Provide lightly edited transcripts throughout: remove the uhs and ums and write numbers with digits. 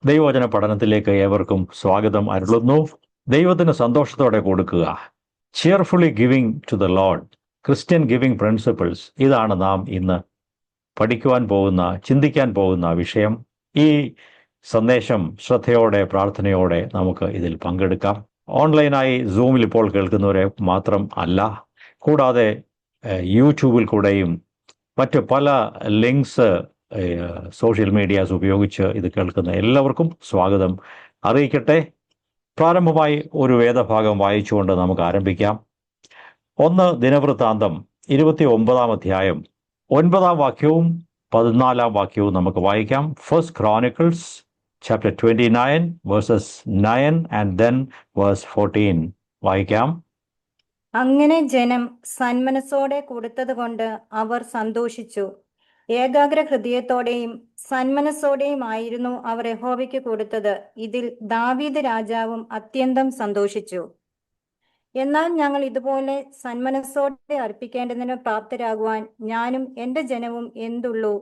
ദൈവവചന പഠനത്തിലേക്ക് ഏവർക്കും സ്വാഗതം അരുളുന്നു. ദൈവത്തിന് സന്തോഷത്തോടെ കൊടുക്കുക. Cheerfully giving to the lord. Christian giving principles. ഇതാണ് നാം ഇന്ന് പഠിക്കുവാൻ പോകുന്ന, ചിന്തിക്കാൻ പോകുന്ന വിഷയം. ഈ സന്ദേശം ശ്രദ്ധയോടെ, പ്രാർത്ഥനയോടെ നമുക്ക് ഇതിൽ പങ്കെടുക്കാം. ഓൺലൈനായി സൂമിൽ ഇപ്പോൾ കേൾക്കുന്നവരെ മാത്രം അല്ല, കൂടാതെ യൂട്യൂബിൽ കൂടെയും മറ്റ് പല ലിങ്ക്സ് സോഷ്യൽ മീഡിയാസ് ഉപയോഗിച്ച് ഇത് കേൾക്കുന്ന എല്ലാവർക്കും സ്വാഗതം അറിയിക്കട്ടെ. പ്രാരംഭമായി ഒരു വേദഭാഗം വായിച്ചുകൊണ്ട് നമുക്ക് ആരംഭിക്കാം. 1 ദിനവൃത്താന്തം 29 അധ്യായം 9 വാക്യവും 14 വാക്യവും നമുക്ക് വായിക്കാം. First Chronicles chapter 29 verses 9 and then verse 14 വായിക്കാം. അങ്ങനെ ജനം സന്മനസ്സോടെ കൊടുത്തത് കൊണ്ട് അവർ സന്തോഷിച്ചു. ഏകാഗ്ര ഹൃദയത്തോടെയും സന്മനസ്സോടെയും ആയിരുന്നു അവർ യഹോവയ്ക്ക് കൊടുത്തത്. ഇതിൽ ദാവീദ് രാജാവും അത്യന്തം സന്തോഷിച്ചു. എന്നാൽ ഞങ്ങൾ ഇതുപോലെ സന്മനസ്സോടെ അർപ്പിക്കേണ്ടതിന് പ്രാപ്തരാകുവാൻ ഞാനും എൻ്റെ ജനവും എന്തുള്ളൂ?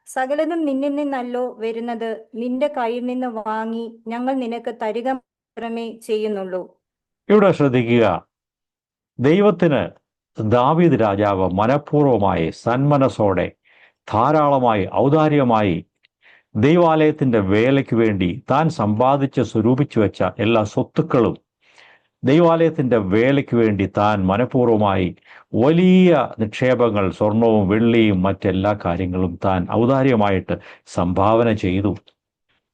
സകലതും നിന്നിൽ നിന്നല്ലോ വരുന്നത്. നിന്റെ കയ്യിൽ നിന്ന് വാങ്ങി ഞങ്ങൾ നിനക്ക് തരിക മാത്രമേ ചെയ്യുന്നുള്ളൂ. ഇവിടെ ശ്രദ്ധിക്കുക, ദൈവത്തിന് ദാവീദ് രാജാവ് മനഃപൂർവ്വമായി, സന്മനസ്സോടെ, ധാരാളമായി, ഔദാര്യമായി ദൈവാലയത്തിൻ്റെ വേലയ്ക്ക് വേണ്ടി താൻ സമ്പാദിച്ച് സ്വരൂപിച്ചു വെച്ച എല്ലാ സ്വത്തുക്കളും ദൈവാലയത്തിൻ്റെ വേലയ്ക്ക് വേണ്ടി താൻ മനഃപൂർവ്വമായി വലിയ നിക്ഷേപങ്ങൾ, സ്വർണവും വെള്ളിയും മറ്റെല്ലാ കാര്യങ്ങളും താൻ ഔദാര്യമായിട്ട് സംഭാവന ചെയ്തു.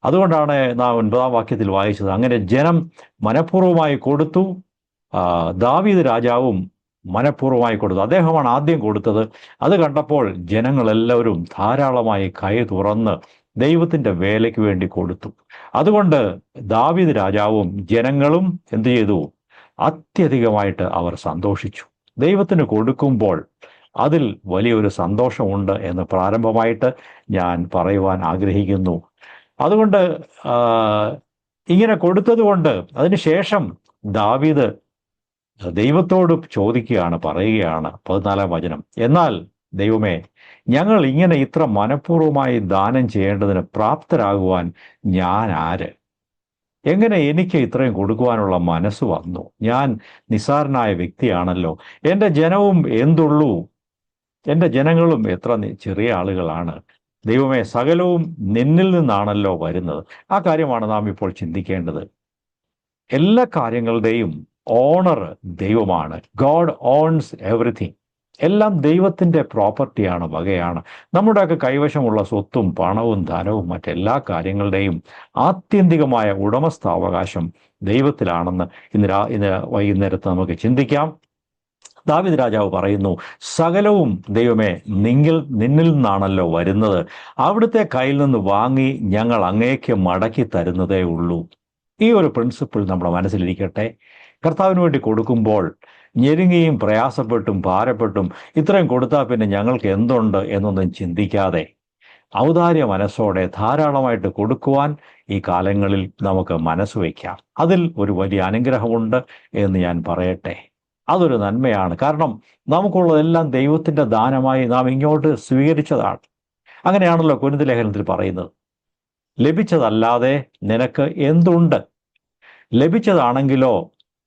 അതുകൊണ്ടാണ് നാം 9 വാക്യത്തിൽ വായിച്ചത്, അങ്ങനെ ജനം മനഃപൂർവ്വമായി കൊടുത്തു. ദാവീദ് രാജാവും മനഃപൂർവ്വമായി കൊടുത്തു. അദ്ദേഹമാണ് ആദ്യം കൊടുത്തത്. അത് കണ്ടപ്പോൾ ജനങ്ങളെല്ലാവരും ധാരാളമായി കൈ തുറന്ന് ദൈവത്തിൻ്റെ വേലയ്ക്ക് വേണ്ടി കൊടുത്തു. അതുകൊണ്ട് ദാവീദ് രാജാവും ജനങ്ങളും എന്തു ചെയ്തു? അത്യധികമായിട്ട് അവർ സന്തോഷിച്ചു. ദൈവത്തിന് കൊടുക്കുമ്പോൾ അതിൽ വലിയൊരു സന്തോഷമുണ്ട് എന്ന് പ്രാരംഭമായിട്ട് ഞാൻ പറയുവാൻ ആഗ്രഹിക്കുന്നു. അതുകൊണ്ട് ഇങ്ങനെ കൊടുത്തതുകൊണ്ട് അതിനുശേഷം ദാവീദ് ദൈവത്തോട് ചോദിക്കുകയാണ്, പറയുകയാണ് 14 വചനം, എന്നാൽ ദൈവമേ, ഞങ്ങൾ ഇങ്ങനെ ഇത്ര മനഃപൂർവ്വമായി ദാനം ചെയ്യേണ്ടതിന് പ്രാപ്തരാകുവാൻ ഞാൻ ആര്? എങ്ങനെ എനിക്ക് ഇത്രയും കൊടുക്കുവാനുള്ള മനസ്സ് വന്നു? ഞാൻ നിസ്സാരനായ വ്യക്തിയാണല്ലോ. എൻ്റെ ജനവും എന്തുള്ളൂ? എൻ്റെ ജനങ്ങളും എത്ര ചെറിയ ആളുകളാണ്. ദൈവമേ, സകലവും നിന്നിൽ നിന്നാണല്ലോ വരുന്നത്. ആ കാര്യമാണ് നാം ഇപ്പോൾ ചിന്തിക്കേണ്ടത്. എല്ലാ കാര്യങ്ങളുടെയും ഓണർ ദൈവമാണ്. God owns everything. എല്ലാം ദൈവത്തിൻ്റെ പ്രോപ്പർട്ടിയാണ്, വകയാണ്. നമ്മുടെയൊക്കെ കൈവശമുള്ള സ്വത്തും പണവും ധനവും മറ്റെല്ലാ കാര്യങ്ങളുടെയും ആത്യന്തികമായ ഉടമസ്ഥാവകാശം ദൈവത്തിലാണെന്ന് ഇന്ന് വൈകുന്നേരത്ത് നമുക്ക് ചിന്തിക്കാം. ദാവീദ് രാജാവ് പറയുന്നു, സകലവും ദൈവമേ നിന്നിൽ നിന്നാണല്ലോ വരുന്നത്. അവിടുത്തെ കയ്യിൽ നിന്ന് വാങ്ങി ഞങ്ങൾ അങ്ങേക്ക് മടക്കി തരുന്നതേ ഉള്ളൂ. ഈ ഒരു പ്രിൻസിപ്പിൾ നമ്മുടെ മനസ്സിലിരിക്കട്ടെ. കർത്താവിന് വേണ്ടി കൊടുക്കുമ്പോൾ ഞെരുങ്ങിയും പ്രയാസപ്പെട്ടും ഭാരപ്പെട്ടും ഇത്രയും കൊടുത്താൽ പിന്നെ ഞങ്ങൾക്ക് എന്തുണ്ട് എന്നൊന്നും ചിന്തിക്കാതെ ഔദാര്യ മനസ്സോടെ ധാരാളമായിട്ട് കൊടുക്കുവാൻ ഈ കാലങ്ങളിൽ നമുക്ക് മനസ്സ് വയ്ക്കാം. അതിൽ ഒരു വലിയ അനുഗ്രഹമുണ്ട് എന്ന് ഞാൻ പറയട്ടെ. അതൊരു നന്മയാണ്. കാരണം നമുക്കുള്ളതെല്ലാം ദൈവത്തിൻ്റെ ദാനമായി നാം ഇങ്ങോട്ട് സ്വീകരിച്ചതാണ്. അങ്ങനെയാണല്ലോ കൊരിന്ത്യർ ലേഖനത്തിൽ പറയുന്നത്, ലഭിച്ചതല്ലാതെ നിനക്ക് എന്തുണ്ട്? ലഭിച്ചതാണെങ്കിലോ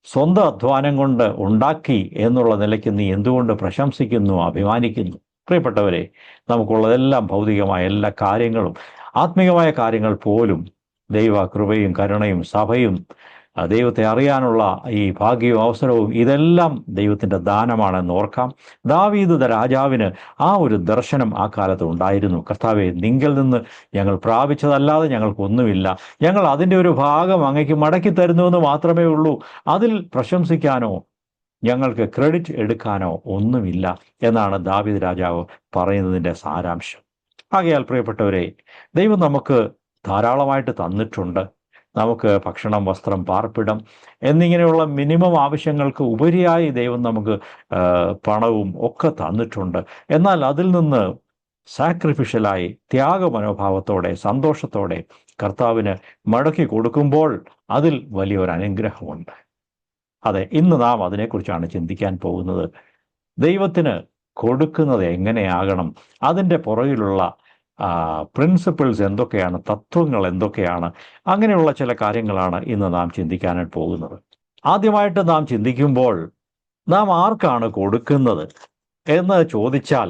സ്വന്തം അധ്വാനം കൊണ്ട് ഉണ്ടാക്കി എന്നുള്ള നിലയ്ക്ക് നീ എന്തുകൊണ്ട് പ്രശംസിക്കുന്നു, അഭിമാനിക്കുന്നു? പ്രിയപ്പെട്ടവരെ, നമുക്കുള്ളതെല്ലാം ഭൗതികമായ എല്ലാ കാര്യങ്ങളും, ആത്മീയമായ കാര്യങ്ങൾ പോലും ദൈവ കൃപയും കരുണയും സഭയും ദൈവത്തെ അറിയാനുള്ള ഈ ഭാഗ്യവും അവസരവും ഇതെല്ലാം ദൈവത്തിൻ്റെ ദാനമാണെന്ന് ഓർക്കാം. ദാവീദ് രാജാവിന് ആ ഒരു ദർശനം ആ കാലത്ത് ഉണ്ടായിരുന്നു. കർത്താവേ, നിങ്കിൽ നിന്ന് ഞങ്ങൾ പ്രാപിച്ചതല്ലാതെ ഞങ്ങൾക്കൊന്നുമില്ല. ഞങ്ങൾ അതിൻ്റെ ഒരു ഭാഗം അങ്ങേക്ക് മടക്കി തരുന്നുവെന്ന് മാത്രമേ ഉള്ളൂ. അതിൽ പ്രശംസിക്കാനോ ഞങ്ങൾക്ക് ക്രെഡിറ്റ് എടുക്കാനോ ഒന്നുമില്ല എന്നാണ് ദാവീദ് രാജാവ് പറയുന്നതിൻ്റെ സാരാംശം. ആകയാൽ പ്രിയപ്പെട്ടവരെ, ദൈവം നമുക്ക് ധാരാളമായിട്ട് തന്നിട്ടുണ്ട്. നമുക്ക് ഭക്ഷണം, വസ്ത്രം, പാർപ്പിടം എന്നിങ്ങനെയുള്ള മിനിമം ആവശ്യങ്ങൾക്ക് ഉപരിയായി ദൈവം നമുക്ക് പണവും ഒക്കെ തന്നിട്ടുണ്ട്. എന്നാൽ അതിൽ നിന്ന് സാക്രിഫിഷ്യലായി ത്യാഗമനോഭാവത്തോടെ സന്തോഷത്തോടെ കർത്താവിന് മടക്കി കൊടുക്കുമ്പോൾ അതിൽ വലിയൊരു അനുഗ്രഹമുണ്ട്. അതെ, ഇന്ന് നാം അതിനെക്കുറിച്ചാണ് ചിന്തിക്കാൻ പോകുന്നത്. ദൈവത്തിന് കൊടുക്കുന്നത് എങ്ങനെയാകണം, അതിൻ്റെ പുറകിലുള്ള പ്രിൻസിപ്പിൾസ് എന്തൊക്കെയാണ്, തത്വങ്ങൾ എന്തൊക്കെയാണ്, അങ്ങനെയുള്ള ചില കാര്യങ്ങളാണ് ഇന്ന് നാം ചിന്തിക്കാനായിട്ട് പോകുന്നത്. ആദ്യമായിട്ട് നാം ചിന്തിക്കുമ്പോൾ നാം ആർക്കാണ് കൊടുക്കുന്നത് എന്ന് ചോദിച്ചാൽ,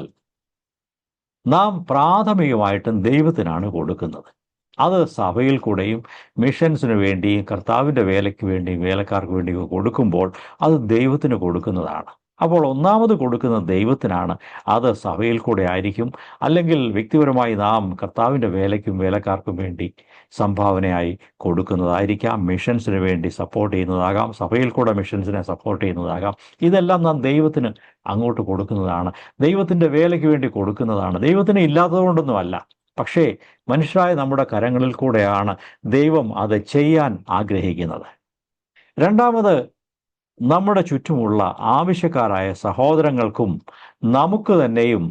നാം പ്രാഥമികമായിട്ടും ദൈവത്തിനാണ് കൊടുക്കുന്നത്. അത് സഭയിൽ കൂടെയും മിഷൻസിന് വേണ്ടിയും കർത്താവിൻ്റെ വേലയ്ക്ക് വേണ്ടിയും വേലക്കാർക്ക് വേണ്ടിയും കൊടുക്കുമ്പോൾ അത് ദൈവത്തിന് കൊടുക്കുന്നതാണ്. അപ്പോൾ ഒന്നാമത് കൊടുക്കുന്നത് ദൈവത്തിനാണ്. അത് സഭയിൽ കൂടെ ആയിരിക്കും, അല്ലെങ്കിൽ വ്യക്തിപരമായി നാം കർത്താവിൻ്റെ വേലയ്ക്കും വേലക്കാർക്കും വേണ്ടി സംഭാവനയായി കൊടുക്കുന്നതായിരിക്കാം. മിഷൻസിന് വേണ്ടി സപ്പോർട്ട് ചെയ്യുന്നതാകാം, സഭയിൽ കൂടെ മിഷൻസിനെ സപ്പോർട്ട് ചെയ്യുന്നതാകാം. ഇതെല്ലാം നാം ദൈവത്തിന് അങ്ങോട്ട് കൊടുക്കുന്നതാണ്, ദൈവത്തിൻ്റെ വേലയ്ക്ക് വേണ്ടി കൊടുക്കുന്നതാണ്. ദൈവത്തിന് ഇല്ലാത്തതുകൊണ്ടൊന്നുമല്ല, പക്ഷേ മനുഷ്യരായ നമ്മുടെ കരങ്ങളിൽ കൂടെയാണ് ദൈവം അത് ചെയ്യാൻ ആഗ്രഹിക്കുന്നത്. രണ്ടാമത്, നമ്മുടെ ചുറ്റുമുള്ള ആവശ്യക്കാരായ സഹോദരങ്ങൾക്കും നമുക്ക് തന്നെയും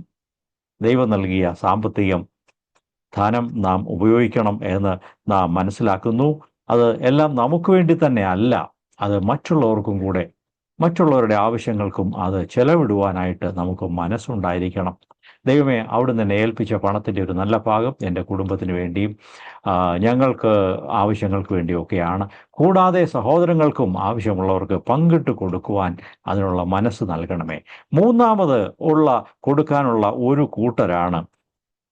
ദൈവം നൽകിയ സാമ്പത്തികം, ധനം നാം ഉപയോഗിക്കണം എന്ന് നാം മനസ്സിലാക്കുന്നു. അത് എല്ലാം നമുക്ക് വേണ്ടി തന്നെ അല്ല, അത് മറ്റുള്ളവർക്കും കൂടെ, മറ്റുള്ളവരുടെ ആവശ്യങ്ങൾക്കും അത് ചെലവിടുവാനായിട്ട് നമുക്ക് മനസ്സുണ്ടായിരിക്കണം. ദൈവമേ, അവിടുന്ന് എന്നെ ഏൽപ്പിച്ച പണത്തിൻ്റെ ഒരു നല്ല ഭാഗം എൻ്റെ കുടുംബത്തിന് വേണ്ടിയും ഞങ്ങൾക്ക് ആവശ്യങ്ങൾക്ക് വേണ്ടിയൊക്കെയാണ്. കൂടാതെ സഹോദരങ്ങൾക്കും ആവശ്യമുള്ളവർക്ക് പങ്കിട്ട് കൊടുക്കുവാൻ അതിനുള്ള മനസ്സ് നൽകണമേ. മൂന്നാമത് കൊടുക്കാനുള്ള ഒരു കൂട്ടരാണ്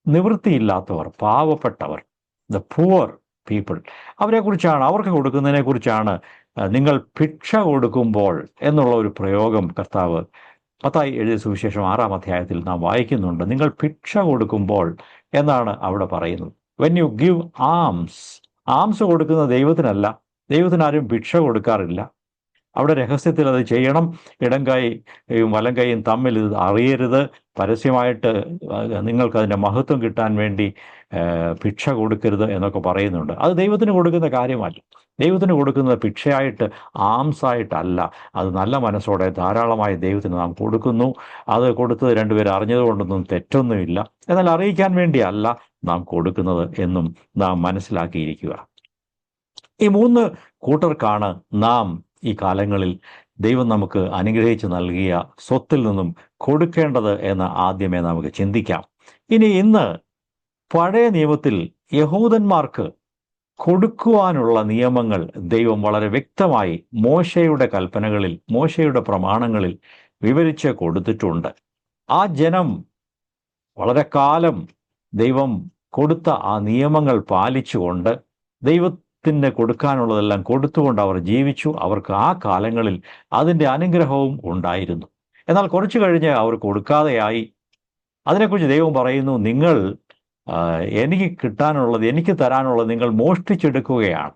നിവൃത്തിയില്ലാത്തവർ, പാവപ്പെട്ടവർ, ദ പുവർ പീപ്പിൾ. അവർക്ക് കൊടുക്കുന്നതിനെക്കുറിച്ചാണ് നിങ്ങൾ ഭിക്ഷ കൊടുക്കുമ്പോൾ എന്നുള്ള ഒരു പ്രയോഗം കർത്താവ് മത്തായി എഴുതിയ സുവിശേഷം 6-ാം അധ്യായത്തിൽ നാം വായിക്കുന്നുണ്ട്. നിങ്ങൾ ഭിക്ഷ കൊടുക്കുമ്പോൾ എന്നാണ് അവിടെ പറയുന്നത്. വെൻ യു ഗിവ് ആംസ് കൊടുക്കുന്നത് ദൈവത്തിനല്ല, ദൈവത്തിനാരും ഭിക്ഷ കൊടുക്കാറില്ല. അവിടെ രഹസ്യത്തിൽ അത് ചെയ്യണം. ഇടം കൈയും വലം കൈയും തമ്മിൽ ഇത് അറിയരുത്. പരസ്യമായിട്ട് നിങ്ങൾക്കതിൻ്റെ മഹത്വം കിട്ടാൻ വേണ്ടി ഭിക്ഷ കൊടുക്കരുത് എന്നൊക്കെ പറയുന്നുണ്ട്. അത് ദൈവത്തിന് കൊടുക്കുന്ന കാര്യമല്ല. ദൈവത്തിന് കൊടുക്കുന്നത് ഭിക്ഷയായിട്ട്, ആംസായിട്ടല്ല. അത് നല്ല മനസ്സോടെ ധാരാളമായി ദൈവത്തിന് നാം കൊടുക്കുന്നു. അത് കൊടുത്തത് രണ്ടുപേർ അറിഞ്ഞതുകൊണ്ടൊന്നും തെറ്റൊന്നുമില്ല. എന്നാൽ അറിയിക്കാൻ വേണ്ടിയല്ല നാം കൊടുക്കുന്നത് എന്നും നാം മനസ്സിലാക്കിയിരിക്കുക. ഈ 3 കൂട്ടർക്കാണ് നാം ഈ കാലങ്ങളിൽ ദൈവം നമുക്ക് അനുഗ്രഹിച്ച് നൽകിയ സ്വത്തിൽ നിന്നും കൊടുക്കേണ്ടത് എന്ന് ആദ്യമേ നമുക്ക് ചിന്തിക്കാം. ഇന്ന് പഴയ നിയമത്തിൽ യഹൂദന്മാർക്ക് കൊടുക്കുവാനുള്ള നിയമങ്ങൾ ദൈവം വളരെ വ്യക്തമായി മോശയുടെ കൽപ്പനകളിൽ, മോശയുടെ പ്രമാണങ്ങളിൽ വിവരിച്ച് കൊടുത്തിട്ടുണ്ട്. ആ ജനം വളരെ കാലം ദൈവം കൊടുത്ത ആ നിയമങ്ങൾ പാലിച്ചുകൊണ്ട് ദൈവത്തിന് കൊടുക്കാനുള്ളതെല്ലാം കൊടുത്തുകൊണ്ട് അവർ ജീവിച്ചു. അവർക്ക് ആ കാലങ്ങളിൽ അതിൻ്റെ അനുഗ്രഹവും ഉണ്ടായിരുന്നു. എന്നാൽ കുറച്ചു കഴിഞ്ഞ് അവർ കൊടുക്കാതെയായി. അതിനെക്കുറിച്ച് ദൈവം പറയുന്നു, നിങ്ങൾ എനിക്ക് കിട്ടാനുള്ളത്, എനിക്ക് തരാനുള്ളത് നിങ്ങൾ മോഷ്ടിച്ചെടുക്കുകയാണ്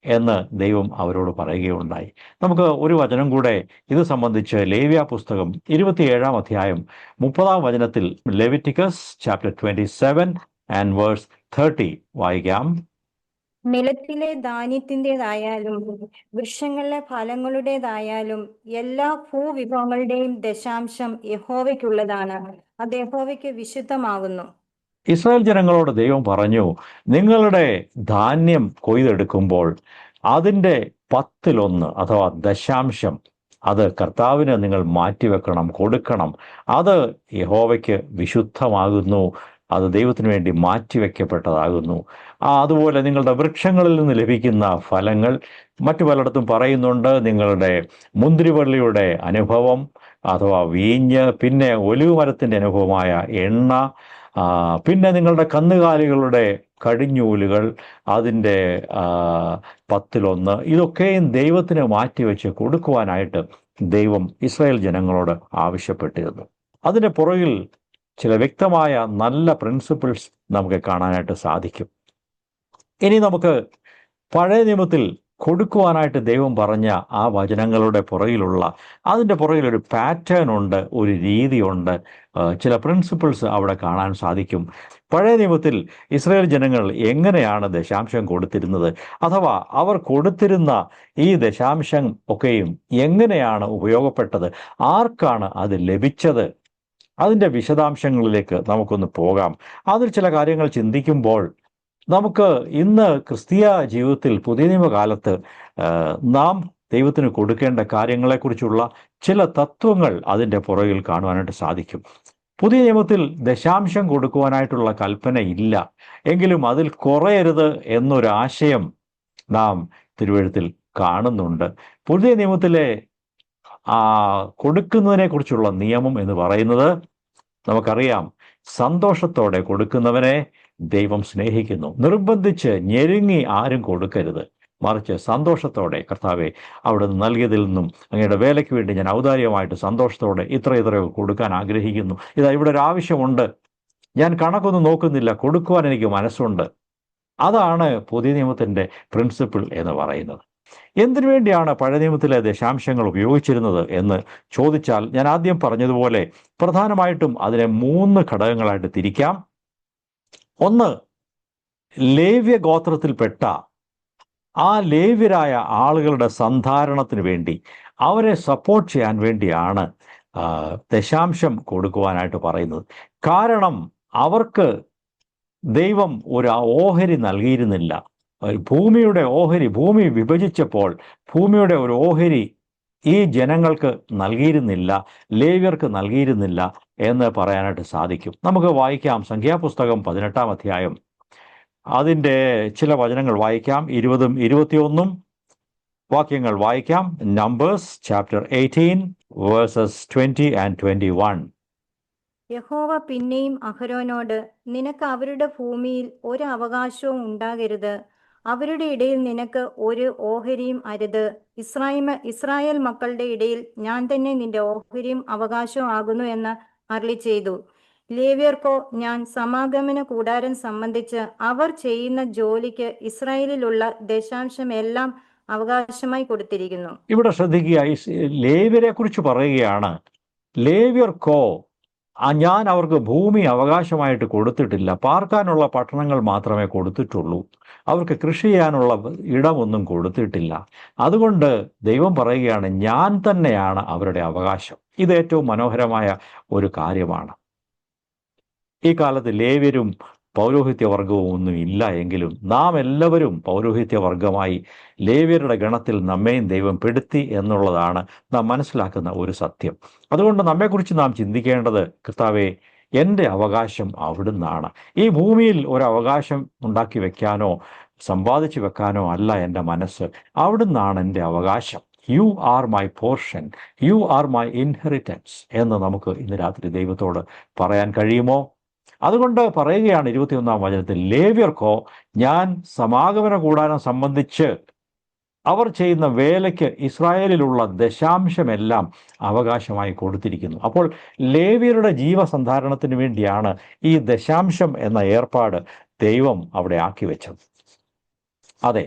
എന്ന് ദൈവം അവരോട് പറയുകയുണ്ടായി. നമുക്ക് ഒരു വചനം കൂടെ ഇത് സംബന്ധിച്ച് ലേവ്യ പുസ്തകം 27-ാം അധ്യായം 30-ാം വചനത്തിൽ, ലെവിറ്റിക്കസ് ചാപ്റ്റർ 27 and verse 30 വായിക്കാം. നിലത്തിലെ ധാന്യത്തിൻ്റെതായാലും വൃക്ഷങ്ങളിലെ ഫലങ്ങളുടേതായാലും എല്ലാ ഭൂവിഭവങ്ങളുടെയും ദശാംശം യഹോവയ്ക്കുള്ളതാണ്. അത് യഹോവയ്ക്ക് വിശുദ്ധമാകുന്നു. ഇസ്രായേൽ ജനങ്ങളോട് ദൈവം പറഞ്ഞു, നിങ്ങളുടെ ധാന്യം കൊയ്തെടുക്കുമ്പോൾ അതിൻ്റെ 10-1 അഥവാ ദശാംശം അത് കർത്താവിന് നിങ്ങൾ മാറ്റിവെക്കണം, കൊടുക്കണം. അത് യഹോവയ്ക്ക് വിശുദ്ധമാകുന്നു, അത് ദൈവത്തിന് വേണ്ടി മാറ്റിവെക്കപ്പെട്ടതാകുന്നു. അതുപോലെ നിങ്ങളുടെ വൃക്ഷങ്ങളിൽ നിന്ന് ലഭിക്കുന്ന ഫലങ്ങൾ, മറ്റു പലയിടത്തും പറയുന്നുണ്ട്, നിങ്ങളുടെ മുന്തിരിവള്ളിയുടെ അനുഭവം അഥവാ വീഞ്ഞ്, പിന്നെ ഒലിവ് മരത്തിൻ്റെ അനുഭവമായ എണ്ണ, പിന്നെ നിങ്ങളുടെ കന്നുകാലികളുടെ കടിഞ്ഞൂലുകൾ, അതിൻ്റെ 10-1, ഇതൊക്കെയും ദൈവത്തിന് മാറ്റിവെച്ച് കൊടുക്കുവാനായിട്ട് ദൈവം ഇസ്രായേൽ ജനങ്ങളോട് ആവശ്യപ്പെട്ടിരുന്നു. അതിൻ്റെ പുറകിൽ ചില വ്യക്തമായ നല്ല പ്രിൻസിപ്പിൾസ് നമുക്ക് കാണാനായിട്ട് സാധിക്കും. ഇനി നമുക്ക് പഴയ നിയമത്തിൽ കൊടുക്കുവാനായിട്ട് ദൈവം പറഞ്ഞ ആ വചനങ്ങളുടെ അതിൻ്റെ പുറകിലൊരു പാറ്റേൺ ഉണ്ട്, ഒരു രീതിയുണ്ട്, ചില പ്രിൻസിപ്പിൾസ് അവിടെ കാണാൻ സാധിക്കും. പഴയ നിയമത്തിൽ ഇസ്രായേൽ ജനങ്ങൾ എങ്ങനെയാണ് ദശാംശം കൊടുത്തിരുന്നത്, അഥവാ അവർ കൊടുത്തിരുന്ന ഈ ദശാംശം ഒക്കെയും എങ്ങനെയാണ് ഉപയോഗപ്പെട്ടത്, ആർക്കാണ് അത് ലഭിച്ചത്, അതിൻ്റെ വിശദാംശങ്ങളിലേക്ക് നമുക്കൊന്ന് പോകാം. അതിൽ ചില കാര്യങ്ങൾ ചിന്തിക്കുമ്പോൾ നമുക്ക് ഇന്ന് ക്രിസ്തീയ ജീവിതത്തിൽ പുതിയ നിയമകാലത്ത് നാം ദൈവത്തിന് കൊടുക്കേണ്ട കാര്യങ്ങളെക്കുറിച്ചുള്ള ചില തത്വങ്ങൾ അതിൻ്റെ പുറകിൽ കാണുവാനായിട്ട് സാധിക്കും. പുതിയ നിയമത്തിൽ ദശാംശം കൊടുക്കുവാനായിട്ടുള്ള കൽപ്പന ഇല്ല, എങ്കിലും അതിൽ കുറയരുത് എന്നൊരാശയം നാം തിരുവെഴുത്തിൽ കാണുന്നുണ്ട്. പുതിയ നിയമത്തിലെ കൊടുക്കുന്നതിനെ കുറിച്ചുള്ള നിയമം എന്ന് പറയുന്നത് നമുക്കറിയാം, സന്തോഷത്തോടെ കൊടുക്കുന്നവനെ ദൈവം സ്നേഹിക്കുന്നു. നിർബന്ധിച്ച് ഞെരുങ്ങി ആരും കൊടുക്കരുത്, മറിച്ച് സന്തോഷത്തോടെ, കർത്താവെ അവിടുന്ന് നൽകിയതിൽ നിന്നും അങ്ങയുടെ വേലയ്ക്ക് വേണ്ടി ഞാൻ ഔദാര്യമായിട്ട് സന്തോഷത്തോടെ ഇത്രയൊക്കെ കൊടുക്കാൻ ആഗ്രഹിക്കുന്നു. ഇതാ ഇവിടെ ഒരു ആവശ്യമുണ്ട്, ഞാൻ കണക്കൊന്നും നോക്കുന്നില്ല, കൊടുക്കുവാൻ എനിക്ക് മനസ്സുണ്ട്. അതാണ് പുതിയ നിയമത്തിൻ്റെ പ്രിൻസിപ്പിൾ എന്ന് പറയുന്നത്. എന്തിനു വേണ്ടിയാണ് പഴയ നിയമത്തിലെ ദശാംശങ്ങൾ ഉപയോഗിച്ചിരുന്നത് എന്ന് ചോദിച്ചാൽ, ഞാൻ ആദ്യം പറഞ്ഞതുപോലെ പ്രധാനമായിട്ടും അതിനെ 3 ഘടകങ്ങളായിട്ട് തിരിക്കാം. ഒന്ന്, ലേവ്യ ഗോത്രത്തിൽപ്പെട്ട ആ ലേവ്യരായ ആളുകളുടെ സന്ധാരണത്തിന് വേണ്ടി, അവരെ സപ്പോർട്ട് ചെയ്യാൻ വേണ്ടിയാണ് ദശാംശം കൊടുക്കുവാനായിട്ട് പറയുന്നത്. കാരണം അവർക്ക് ദൈവം ഒരു ഓഹരി നൽകിയിരുന്നില്ല. ഭൂമിയുടെ ഓഹരി, ഭൂമി വിഭജിച്ചപ്പോൾ ഭൂമിയുടെ ഒരു ഓഹരി ഈ ജനങ്ങൾക്ക് നൽകിയിരുന്നില്ല, ലേവ്യർക്ക് നൽകിയിരുന്നില്ല എന്ന് പറയാനായിട്ട് സാധിക്കും. നമുക്ക് വായിക്കാം സംഖ്യാപുസ്തകം 18-ാം അധ്യായം, അതിൻ്റെ ചില വചനങ്ങൾ വായിക്കാം. 20ഉം 21ഉം വാക്യങ്ങൾ വായിക്കാം. Numbers chapter 18 versus 20 and 21. യഹോവ പിന്നെയും അഹരോനോട്, നിനക്ക് അവരുടെ ഭൂമിയിൽ ഒരു അവകാശവും ഉണ്ടാകരുത്, അവരുടെ ഇടയിൽ നിനക്ക് ഒരു ഓഹരിയും അരുത്. ഇസ്രായേൽ മക്കളുടെ ഇടയിൽ ഞാൻ തന്നെ നിന്റെ ഓഹരിയും അവകാശവും ആകുന്നു എന്ന് അരുളി ചെയ്തു. ലേവ്യർക്കോ ഞാൻ സമാഗമന കൂടാരം സംബന്ധിച്ച് അവർ ചെയ്യുന്ന ജോലിക്ക് ഇസ്രായേലിലുള്ള ദശാംശം എല്ലാം അവകാശമായി കൊടുത്തിരിക്കുന്നു. ഇവിടെ ശ്രദ്ധിക്കുക, ലേവ്യരെ കുറിച്ച് പറയുകയാണ്. ലേവ്യർക്കോ ഞാൻ അവർക്ക് ഭൂമി അവകാശമായിട്ട് കൊടുത്തിട്ടില്ല, പാർക്കാനുള്ള പട്ടണങ്ങൾ മാത്രമേ കൊടുത്തിട്ടുള്ളൂ, അവർക്ക് കൃഷി ചെയ്യാനുള്ള ഇടമൊന്നും കൊടുത്തിട്ടില്ല. അതുകൊണ്ട് ദൈവം പറയുകയാണ്, ഞാൻ തന്നെയാണ് അവരുടെ അവകാശം. ഇത് ഏറ്റവും മനോഹരമായ ഒരു കാര്യമാണ്. ഈ കാലത്ത് ലേവ്യരും പൗരോഹിത്യവർഗവും ഒന്നും ഇല്ല എങ്കിലും നാം എല്ലാവരും പൗരോഹിത്യവർഗമായി ലേവ്യരുടെ ഗണത്തിൽ നമ്മെയും ദൈവം പെടുത്തി എന്നുള്ളതാണ് നാം മനസ്സിലാക്കുന്ന ഒരു സത്യം. അതുകൊണ്ട് നമ്മെക്കുറിച്ച് നാം ചിന്തിക്കേണ്ടത്, കർത്താവേ, എൻ്റെ അവകാശം അവിടുന്നാണ്. ഈ ഭൂമിയിൽ ഒരു അവകാശം ഉണ്ടാക്കി വെക്കാനോ സമ്പാദിച്ചു വെക്കാനോ അല്ല എൻ്റെ മനസ്സ്, അവിടുന്നാണ് എൻ്റെ അവകാശം. You are my portion, you are my inheritance എന്ന് നമുക്ക് ഇന്ന് രാത്രി ദൈവത്തോട് പറയാൻ കഴിയുമോ? അതുകൊണ്ട് പറയുകയാണ് 21-ാം വചനത്തിൽ, ലേവ്യർക്കോ ഞാൻ സമാഗമന കൂടാരം സംബന്ധിച്ച് അവർ ചെയ്യുന്ന വേലയ്ക്ക് ഇസ്രായേലിലുള്ള ദശാംശമെല്ലാം അവകാശമായി കൊടുത്തിരിക്കുന്നു. അപ്പോൾ ലേവ്യരുടെ ജീവസന്ധാരണത്തിന് വേണ്ടിയാണ് ഈ ദശാംശം എന്ന ഏർപ്പാട് ദൈവം അവിടെ ആക്കി വെച്ചത്. അതെ,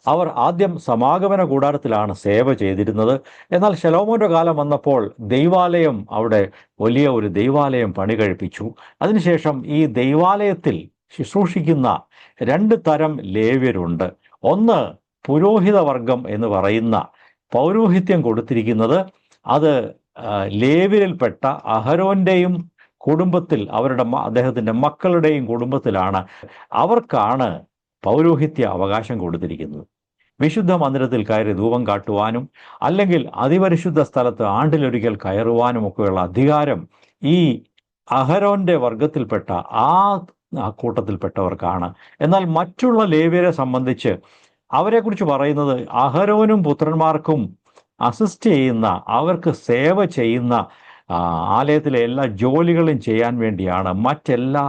അവർ ആദ്യം സമാഗമന കൂടാരത്തിലാണ് സേവ ചെയ്തിരുന്നത്. എന്നാൽ ശലോമോന്റെ കാലം വന്നപ്പോൾ ദൈവാലയം, അവിടെ വലിയ ഒരു ദൈവാലയം പണി കഴിപ്പിച്ചു. അതിനുശേഷം ഈ ദൈവാലയത്തിൽ ശുശ്രൂഷിക്കുന്ന 2 തരം ലേവ്യരുണ്ട്. ഒന്ന്, പുരോഹിതവർഗം എന്ന് പറയുന്ന പൗരോഹിത്യം കൊടുത്തിരിക്കുന്നത്, അത് ലേവ്യരിൽപ്പെട്ട അഹരോന്റെയും കുടുംബത്തിൽ, അദ്ദേഹത്തിൻ്റെ മക്കളുടെയും കുടുംബത്തിലാണ്. അവർക്കാണ് പൗരോഹിത്യ അവകാശം കൊടുത്തിരിക്കുന്നത്. വിശുദ്ധ മന്ദിരത്തിൽ കയറി ധൂപം കാട്ടുവാനും അല്ലെങ്കിൽ അതിപരിശുദ്ധ സ്ഥലത്ത് ആണ്ടിലൊരിക്കൽ കയറുവാനും ഒക്കെയുള്ള അധികാരം ഈ അഹരോന്റെ വർഗത്തിൽപ്പെട്ട ആ കൂട്ടത്തിൽപ്പെട്ടവർക്കാണ്. എന്നാൽ മറ്റുള്ള ലേവ്യരെ സംബന്ധിച്ച് അവരെക്കുറിച്ച് പറയുന്നത്, അഹരോനും പുത്രന്മാർക്കും അസിസ്റ്റ് ചെയ്യുന്ന, അവർക്ക് സേവ ചെയ്യുന്ന, ആലയത്തിലെ എല്ലാ ജോലികളും ചെയ്യാൻ വേണ്ടിയാണ് മറ്റെല്ലാ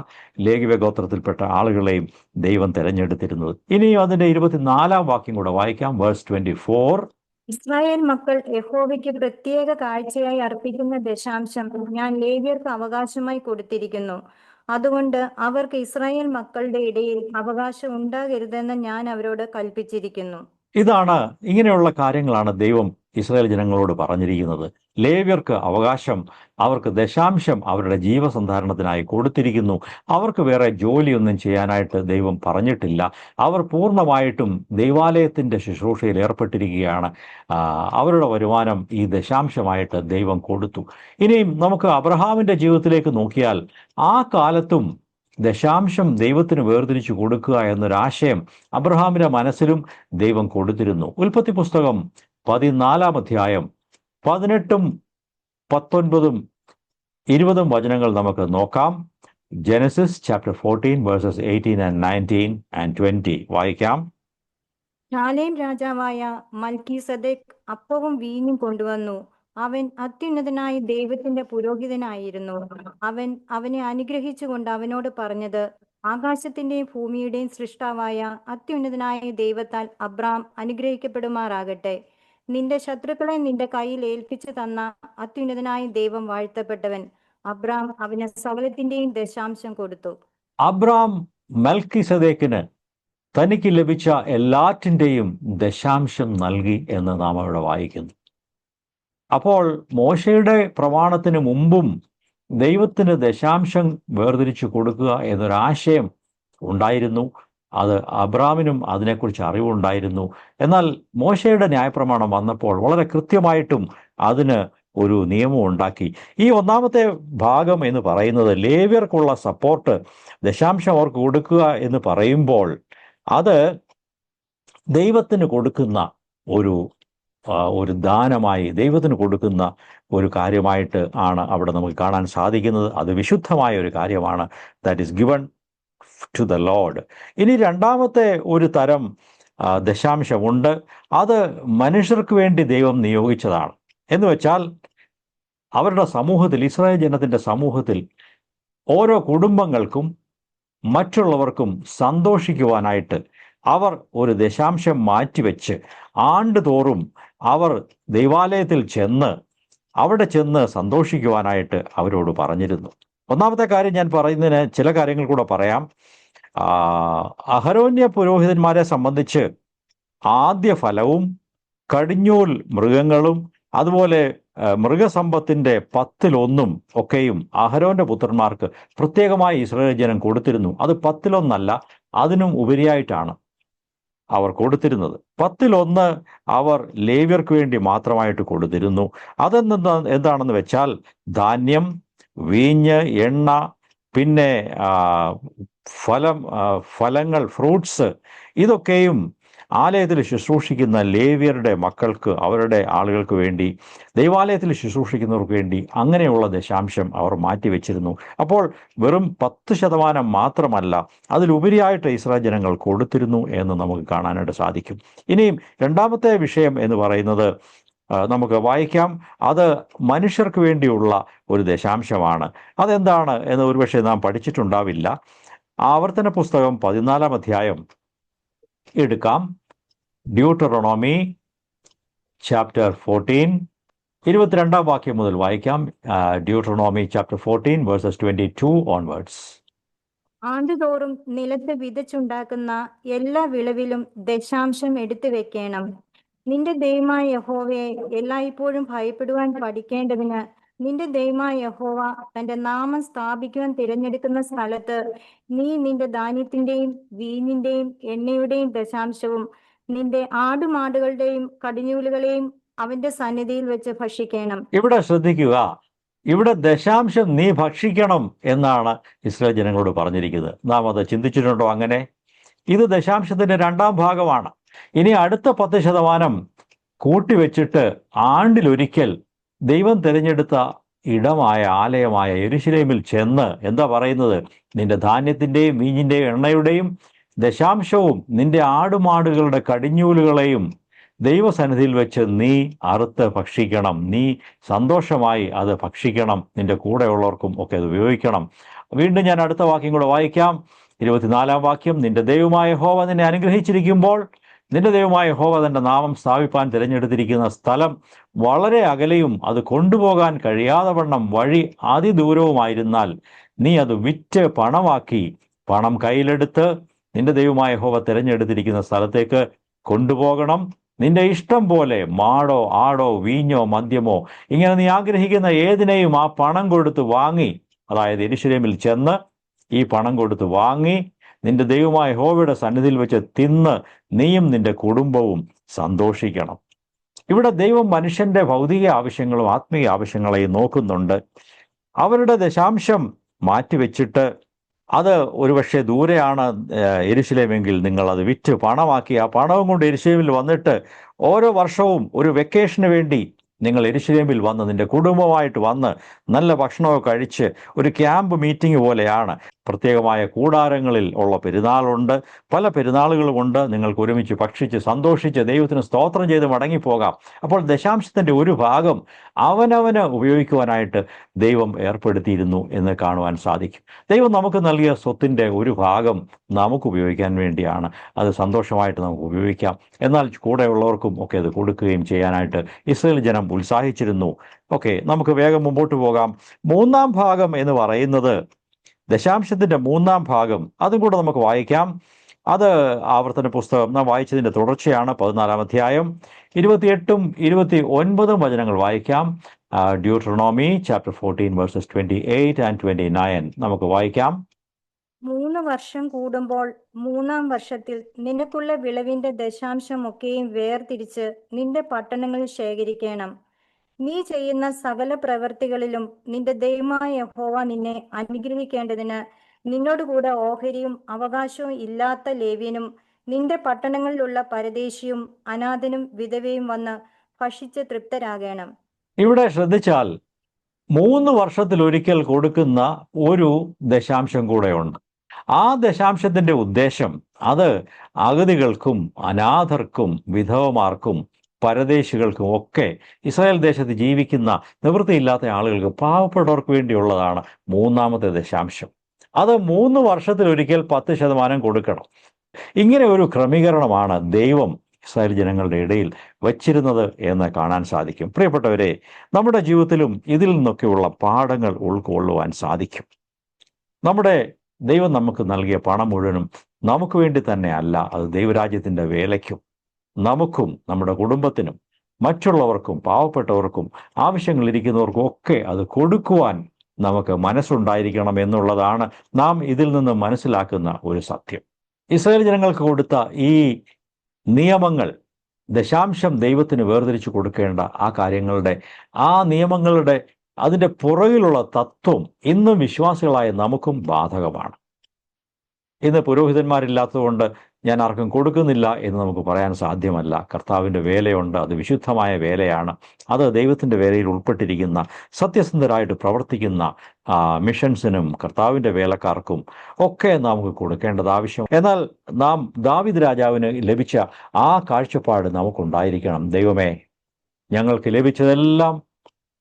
ലേവ്യ ഗോത്രത്തിൽപ്പെട്ട ആളുകളെയും ദൈവം തിരഞ്ഞെടുത്തിരുന്നത്. ഇനിയും അതിന്റെ 24-ാം വാക്യം കൂടെ വായിക്കാം, വേഴ്സ് 24. ഇസ്രായേൽ മക്കൾ യഹോവയ്ക്ക് പ്രത്യേക കാഴ്ചയായി അർപ്പിക്കുന്ന ദശാംശം ഞാൻ ലേവ്യർക്ക് അവകാശമായി കൊടുത്തിരിക്കുന്നു. അതുകൊണ്ട് അവർക്ക് ഇസ്രായേൽ മക്കളുടെ ഇടയിൽ അവകാശം ഉണ്ടാകരുതെന്ന് ഞാൻ അവരോട് കൽപ്പിച്ചിരിക്കുന്നു. ഇങ്ങനെയുള്ള കാര്യങ്ങളാണ് ദൈവം ഇസ്രായേൽ ജനങ്ങളോട് പറഞ്ഞിരിക്കുന്നത്. ലേവ്യർക്ക് അവകാശം, അവർക്ക് ദശാംശം അവരുടെ ജീവസന്ധാരണത്തിനായി കൊടുത്തിരിക്കുന്നു. അവർക്ക് വേറെ ജോലിയൊന്നും ചെയ്യാനായിട്ട് ദൈവം പറഞ്ഞിട്ടില്ല. അവർ പൂർണ്ണമായിട്ടും ദൈവാലയത്തിൻ്റെ ശുശ്രൂഷയിൽ ഏർപ്പെട്ടിരിക്കുകയാണ്. അവരുടെ വരുമാനം ഈ ദശാംശമായിട്ട് ദൈവം കൊടുത്തു. ഇനിയും നമുക്ക് അബ്രഹാമിൻ്റെ ജീവിതത്തിലേക്ക് നോക്കിയാൽ, ആ കാലത്തും ദശാംശം ദൈവത്തിന് വേർതിരിച്ചു കൊടുക്കുക എന്നൊരാശയം അബ്രഹാമിൻ്റെ മനസ്സിലും ദൈവം കൊടുത്തിരുന്നു. ഉൽപ്പത്തി പുസ്തകം 14 അധ്യായം 18, 19, 20 വചനങ്ങൾ നമുക്ക് നോക്കാം. Genesis chapter 14 versus 18 and 19 and 20 വായിക്കാം. ശാലേം രാജാവായ മൽക്കീസദെക്ക് അപ്പവും വീഞ്ഞും കൊണ്ടുവന്നു. അവൻ അത്യുന്നതനായ ദൈവത്തിന്റെ പുരോഹിതനായിരുന്നു. അവൻ അവനെ അനുഗ്രഹിച്ചുകൊണ്ട് അവനോട് പറഞ്ഞത്, ആകാശത്തിന്റെയും ഭൂമിയുടെയും സൃഷ്ടാവായ അത്യുന്നതനായ ദൈവത്താൽ അബ്രാം അനുഗ്രഹിക്കപ്പെടുമാറാകട്ടെ. നിന്റെ ശത്രുക്കളെ നിന്റെ കയ്യിൽ ഏൽപ്പിച്ചു തന്ന അത്യുന്നതനായ ദൈവം വാഴ്ത്തപ്പെട്ടവൻ. അബ്രാം അവന് സകലത്തിന്റെയും ദശാംശം കൊടുത്തു. അബ്രാം മൽക്കിസദേക്കിന് തനിക്ക് ലഭിച്ച എല്ലാറ്റിൻ്റെയും ദശാംശം നൽകി എന്ന് നാം അവിടെ വായിക്കുന്നു. അപ്പോൾ മോശയുടെ പ്രമാണത്തിന് മുമ്പും ദൈവത്തിന് ദശാംശം വേർതിരിച്ചു കൊടുക്കുക എന്നൊരാശയം ഉണ്ടായിരുന്നു. അത് അബ്രാമിനും അതിനെക്കുറിച്ച് അറിവുണ്ടായിരുന്നു. എന്നാൽ മോശയുടെ ന്യായപ്രമാണം വന്നപ്പോൾ വളരെ കൃത്യമായിട്ടും അതിന് ഒരു നിയമം ഉണ്ടാക്കി. ഈ ഒന്നാമത്തെ ഭാഗം എന്ന് പറയുന്നത് ലേവ്യർക്കുള്ള സപ്പോർട്ട്, ദശാംശം അവർക്ക് കൊടുക്കുക എന്ന് പറയുമ്പോൾ അത് ദൈവത്തിന് കൊടുക്കുന്ന ഒരു ദാനമായി, ദൈവത്തിന് കൊടുക്കുന്ന ഒരു കാര്യമായിട്ട് ആണ് അവിടെ നമുക്ക് കാണാൻ സാധിക്കുന്നത്. അത് വിശുദ്ധമായ ഒരു കാര്യമാണ്. That is given to the Lord. ഇനി രണ്ടാമത്തെ ഒരു തരം ദശാംശമുണ്ട്. അത് മനുഷ്യർക്ക് വേണ്ടി ദൈവം നിയോഗിച്ചതാണ്. എന്ന് വെച്ചാൽ അവരുടെ സമൂഹത്തിൽ, ഇസ്രായേൽ ജനത്തിൻ്റെ സമൂഹത്തിൽ ഓരോ കുടുംബങ്ങൾക്കും മറ്റുള്ളവർക്കും സന്തോഷിക്കുവാനായിട്ട് അവർ ഒരു ദശാംശം മാറ്റിവെച്ച് ആണ്ടുതോറും അവർ ദൈവാലയത്തിൽ അവിടെ ചെന്ന് സന്തോഷിക്കുവാനായിട്ട് അവരോട് പറഞ്ഞിരുന്നു. ഒന്നാമത്തെ കാര്യം ഞാൻ പറയുന്നതിന് ചില കാര്യങ്ങൾ കൂടെ പറയാം. അഹരോന്യ പുരോഹിതന്മാരെ സംബന്ധിച്ച് ആദ്യ ഫലവും കടിഞ്ഞൂൽ മൃഗങ്ങളും അതുപോലെ മൃഗസമ്പത്തിൻ്റെ 10-1 ഒക്കെയും അഹരോന്റെ പുത്രന്മാർക്ക് പ്രത്യേകമായി ഇസ്രായേൽ ജനം കൊടുത്തിരുന്നു. അത് 10-1 അതിനും ഉപരിയായിട്ടാണ് അവർ കൊടുത്തിരുന്നത്. 10-1 അവർ ലേവ്യർക്ക് വേണ്ടി മാത്രമായിട്ട് കൊടുത്തിരുന്നു. എന്താണെന്ന് വെച്ചാൽ ധാന്യം, വീഞ്ഞ്, എണ്ണ, പിന്നെ ഫലങ്ങൾ, ഫ്രൂട്ട്സ്, ഇതൊക്കെയും ആലയത്തിൽ ശുശ്രൂഷിക്കുന്ന ലേവ്യരുടെ മക്കൾക്ക്, അവരുടെ ആളുകൾക്ക് വേണ്ടി, ദൈവാലയത്തിൽ ശുശ്രൂഷിക്കുന്നവർക്ക് വേണ്ടി അങ്ങനെയുള്ള ദശാംശം അവർ മാറ്റിവെച്ചിരുന്നു. അപ്പോൾ വെറും 10% മാത്രമല്ല, അതിലുപരിയായിട്ട് ഇസ്രായേൽ ജനങ്ങൾ കൊടുത്തിരുന്നു എന്ന് നമുക്ക് കാണാനായിട്ട് സാധിക്കും. ഇനിയും രണ്ടാമത്തെ വിഷയം എന്ന് പറയുന്നത് നമുക്ക് വായിക്കാം. അത് മനുഷ്യർക്ക് വേണ്ടിയുള്ള ഒരു ദശാംശമാണ്. അതെന്താണ് എന്ന് ഒരുപക്ഷെ നാം പഠിച്ചിട്ടുണ്ടാവില്ല. ആവർത്തന പുസ്തകം 14 അധ്യായം എടുക്കാം. ഡ്യൂട്ടറോണോമി ചാപ്റ്റർ 14 22 വാക്യം മുതൽ വായിക്കാം. ഡ്യൂട്ടറോണോമി ചാപ്റ്റർ 14 വേഴ്സസ് 22 ഓൺവേർഡ്സ്. ആണ്ടുതോറും നിലത്ത് വിതച്ചുണ്ടാക്കുന്ന എല്ലാ വിളവിലും ദശാംശം എടുത്തു വെക്കണം. നിന്റെ ദൈവമായ യഹോവയെ എല്ലായ്പ്പോഴും ഭയപ്പെടുവാൻ പഠിക്കേണ്ടതിന് നിന്റെ ദൈവമായ യഹോവ തന്റെ നാമം സ്ഥാപിക്കുവാൻ തിരഞ്ഞെടുക്കുന്ന സ്ഥലത്ത് നീ നിന്റെ ധാന്യത്തിന്റെയും വീഞ്ഞിന്റെയും എണ്ണയുടെയും ദശാംശവും നിന്റെ ആടുമാടുകളുടെയും കടിഞ്ഞൂലുകളെയും അവന്റെ സന്നിധിയിൽ വെച്ച് ഭക്ഷിക്കണം. ഇവിടെ ശ്രദ്ധിക്കുക, ഇവിടെ ദശാംശം നീ ഭക്ഷിക്കണം എന്നാണ് ഇസ്രായേൽ ജനങ്ങളോട് പറഞ്ഞിരിക്കുന്നത്. നാം അത് ചിന്തിച്ചിട്ടുണ്ടോ? അങ്ങനെ ഇത് ദശാംശത്തിന്റെ 2ാം ഭാഗമാണ്. ഇനി അടുത്ത 10% കൂട്ടിവെച്ചിട്ട് ആണ്ടിലൊരിക്കൽ ദൈവം തിരഞ്ഞെടുത്ത ഇടമായ ആലയമായ യെരുശലേമിൽ ചെന്ന് എന്താ പറയുന്നത്? നിന്റെ ധാന്യത്തിൻ്റെയും വീഞ്ഞിൻ്റെയും എണ്ണയുടെയും ദശാംശവും നിന്റെ ആടുമാടുകളുടെ കടിഞ്ഞൂലുകളെയും ദൈവസന്നിധിയിൽ വെച്ച് നീ അറുത്ത് ഭക്ഷിക്കണം. നീ സന്തോഷമായി അത് ഭക്ഷിക്കണം. നിന്റെ കൂടെയുള്ളവർക്കും ഒക്കെ അത് ഉപയോഗിക്കണം. വീണ്ടും ഞാൻ അടുത്ത വാക്യം കൂടെ വായിക്കാം. 24-ാം വാക്യം. നിന്റെ ദൈവമായ യഹോവ നിന്നെ അനുഗ്രഹിച്ചിരിക്കുമ്പോൾ നിന്റെ ദൈവമായ യഹോവ തന്റെ നാമം സ്ഥാപിപ്പാൻ തിരഞ്ഞെടുത്തിരിക്കുന്ന സ്ഥലം വളരെ അകലെയും അത് കൊണ്ടുപോകാൻ കഴിയാതെ വണ്ണം വഴി അതിദൂരവുമായിരുന്നാൽ നീ അത് വിറ്റ് പണമാക്കി പണം കയ്യിലെടുത്ത് നിന്റെ ദൈവമായ യഹോവ തിരഞ്ഞെടുത്തിരിക്കുന്ന സ്ഥലത്തേക്ക് കൊണ്ടുപോകണം. നിന്റെ ഇഷ്ടം പോലെ മാടോ ആടോ വീഞ്ഞോ മദ്യമോ ഇങ്ങനെ നീ ആഗ്രഹിക്കുന്ന ഏതിനെയും ആ പണം കൊടുത്ത് വാങ്ങി, അതായത് യെരൂശലേമിൽ ചെന്ന് ഈ പണം കൊടുത്ത് വാങ്ങി നിന്റെ ദൈവമായ യഹോവയുടെ സന്നിധിയിൽ വെച്ച് തിന്ന് നീയും നിന്റെ കുടുംബവും സന്തോഷിക്കണം. ഇവിടെ ദൈവം മനുഷ്യന്റെ ഭൗതിക ആവശ്യങ്ങളും ആത്മീയ ആവശ്യങ്ങളെയും നോക്കുന്നുണ്ട്. അവരുടെ ദശാംശം മാറ്റിവെച്ചിട്ട് അത് ഒരുപക്ഷെ ദൂരെയാണ് യെരൂശലേമെങ്കിൽ നിങ്ങൾ അത് വിറ്റ് പണമാക്കി ആ പണവും കൊണ്ട് യെരൂശലേമിൽ വന്നിട്ട് ഓരോ വർഷവും ഒരു വെക്കേഷന് വേണ്ടി നിങ്ങൾ യെരൂശലേമിൽ വന്ന് നിന്റെ കുടുംബമായിട്ട് വന്ന് നല്ല ഭക്ഷണമൊക്കെ കഴിച്ച് ഒരു ക്യാമ്പ് മീറ്റിംഗ് പോലെയാണ്. പ്രത്യേകമായ കൂടാരങ്ങളിൽ ഉള്ള പെരുന്നാളുണ്ട്, പല പെരുന്നാളുകളുമുണ്ട്. നിങ്ങൾക്ക് ഒരുമിച്ച് ഭക്ഷിച്ച് സന്തോഷിച്ച് ദൈവത്തിന് സ്തോത്രം ചെയ്ത് മടങ്ങിപ്പോകാം. അപ്പോൾ ദശാംശത്തിൻ്റെ ഒരു ഭാഗം അവനവന് ഉപയോഗിക്കുവാനായിട്ട് ദൈവം ഏർപ്പെടുത്തിയിരുന്നു എന്ന് കാണുവാൻ സാധിക്കും. ദൈവം നമുക്ക് നൽകിയ സ്വത്തിൻ്റെ ഒരു ഭാഗം നമുക്ക് ഉപയോഗിക്കാൻ വേണ്ടിയാണ്. അത് സന്തോഷമായിട്ട് നമുക്ക് ഉപയോഗിക്കാം. എന്നാൽ കൂടെയുള്ളവർക്കും ഒക്കെ അത് കൊടുക്കുകയും ചെയ്യാനായിട്ട് ഇസ്രായേൽ ജനം ഉത്സാഹിച്ചിരുന്നു. ഓക്കെ, നമുക്ക് വേഗം മുമ്പോട്ട് പോകാം. മൂന്നാം ഭാഗം എന്ന് പറയുന്നത് ദശാംശത്തിൻ്റെ മൂന്നാം ഭാഗം, അതും കൂടെ നമുക്ക് വായിക്കാം. അത് ആവർത്തന പുസ്തകം നാം വായിച്ചതിൻ്റെ തുടർച്ചയാണ്. 14-ാം അധ്യായം 28ഉം 29ഉം വചനങ്ങൾ വായിക്കാം. ഡ്യൂട്രോണോമി ചാപ്റ്റർ 14 വേഴ്സസ് 28 and 29 നമുക്ക് വായിക്കാം. 3 വർഷം കൂടുമ്പോൾ 3-ാം വർഷത്തിൽ നിനക്കുള്ള വിളവിന്റെ ദശാംശമൊക്കെയും വേർതിരിച്ച് നിന്റെ പട്ടണങ്ങളിൽ ശേഖരിക്കണം. നീ ചെയ്യുന്ന സകല പ്രവൃത്തികളിലും നിന്റെ ദൈവമായ യഹോവ നിന്നെ അനുഗ്രഹിക്കേണ്ടതിന് നിന്നോടുകൂടെ ഓഹരിയും അവകാശവും ഇല്ലാത്ത ലേവ്യനും നിന്റെ പട്ടണങ്ങളിലുള്ള പരദേശിയും അനാഥനും വിധവയും വന്ന് ഭക്ഷിച്ച് തൃപ്തരാകണം. ഇവിടെ ശ്രദ്ധിച്ചാൽ 3 വർഷത്തിലൊരിക്കൽ കൊടുക്കുന്ന ഒരു ദശാംശം കൂടെയുണ്ട്. ആ ദശാംശത്തിൻ്റെ ഉദ്ദേശം അത് അഗതികൾക്കും അനാഥർക്കും വിധവമാർക്കും പരദേശികൾക്കും ഒക്കെ ഇസ്രായേൽ ദേശത്ത് ജീവിക്കുന്ന നിവൃത്തിയില്ലാത്ത ആളുകൾക്ക്, പാവപ്പെട്ടവർക്ക് വേണ്ടിയുള്ളതാണ് മൂന്നാമത്തെ ദശാംശം. അത് 3 വർഷത്തിലൊരിക്കൽ 10% കൊടുക്കണം. ഇങ്ങനെ ഒരു ക്രമീകരണമാണ് ദൈവം ഇസ്രായേൽ ജനങ്ങളുടെ ഇടയിൽ വച്ചിരുന്നത് എന്ന് കാണാൻ സാധിക്കും. പ്രിയപ്പെട്ടവരെ, നമ്മുടെ ജീവിതത്തിലും ഇതിൽ നിന്നൊക്കെയുള്ള പാഠങ്ങൾ ഉൾക്കൊള്ളുവാൻ സാധിക്കും. നമ്മുടെ ദൈവം നമുക്ക് നൽകിയ പണം മുഴുവനും നമുക്ക് വേണ്ടി തന്നെ അല്ല, അത് ദൈവരാജ്യത്തിൻ്റെ വേലയ്ക്കും നമുക്കും നമ്മുടെ കുടുംബത്തിനും മറ്റുള്ളവർക്കും പാവപ്പെട്ടവർക്കും ആവശ്യങ്ങളിരിക്കുന്നവർക്കും ഒക്കെ അത് കൊടുക്കുവാൻ നമുക്ക് മനസ്സുണ്ടായിരിക്കണം എന്നുള്ളതാണ് നാം ഇതിൽ നിന്ന് മനസ്സിലാക്കുന്ന ഒരു സത്യം. ഇസ്രായേൽ ജനങ്ങൾക്ക് കൊടുത്ത ഈ നിയമങ്ങൾ, ദശാംശം ദൈവത്തിന് വേർതിരിച്ചു കൊടുക്കേണ്ട ആ കാര്യങ്ങളുടെ, ആ നിയമങ്ങളുടെ അതിൻ്റെ പുറകിലുള്ള തത്വം ഇന്നും വിശ്വാസികളായ നമുക്കും ബാധകമാണ്. ഇന്ന് പുരോഹിതന്മാരില്ലാത്തതുകൊണ്ട് ഞാൻ ആർക്കും കൊടുക്കുന്നില്ല എന്ന് നമുക്ക് പറയാൻ സാധ്യമല്ല. കർത്താവിൻ്റെ വേലയുണ്ട്, അത് വിശുദ്ധമായ വേലയാണ്. അത് ദൈവത്തിൻ്റെ വേലയിൽ ഉൾപ്പെട്ടിരിക്കുന്ന സത്യസന്ധരായിട്ട് പ്രവർത്തിക്കുന്ന മിഷൻസിനും കർത്താവിൻ്റെ വേലക്കാർക്കും ഒക്കെ നമുക്ക് കൊടുക്കേണ്ടത് ആവശ്യം. എന്നാൽ നാം ദാവീദ് രാജാവിന് ലഭിച്ച ആ കാഴ്ചപ്പാട് നമുക്കുണ്ടായിരിക്കണം. ദൈവമേ, ഞങ്ങൾക്ക് ലഭിച്ചതെല്ലാം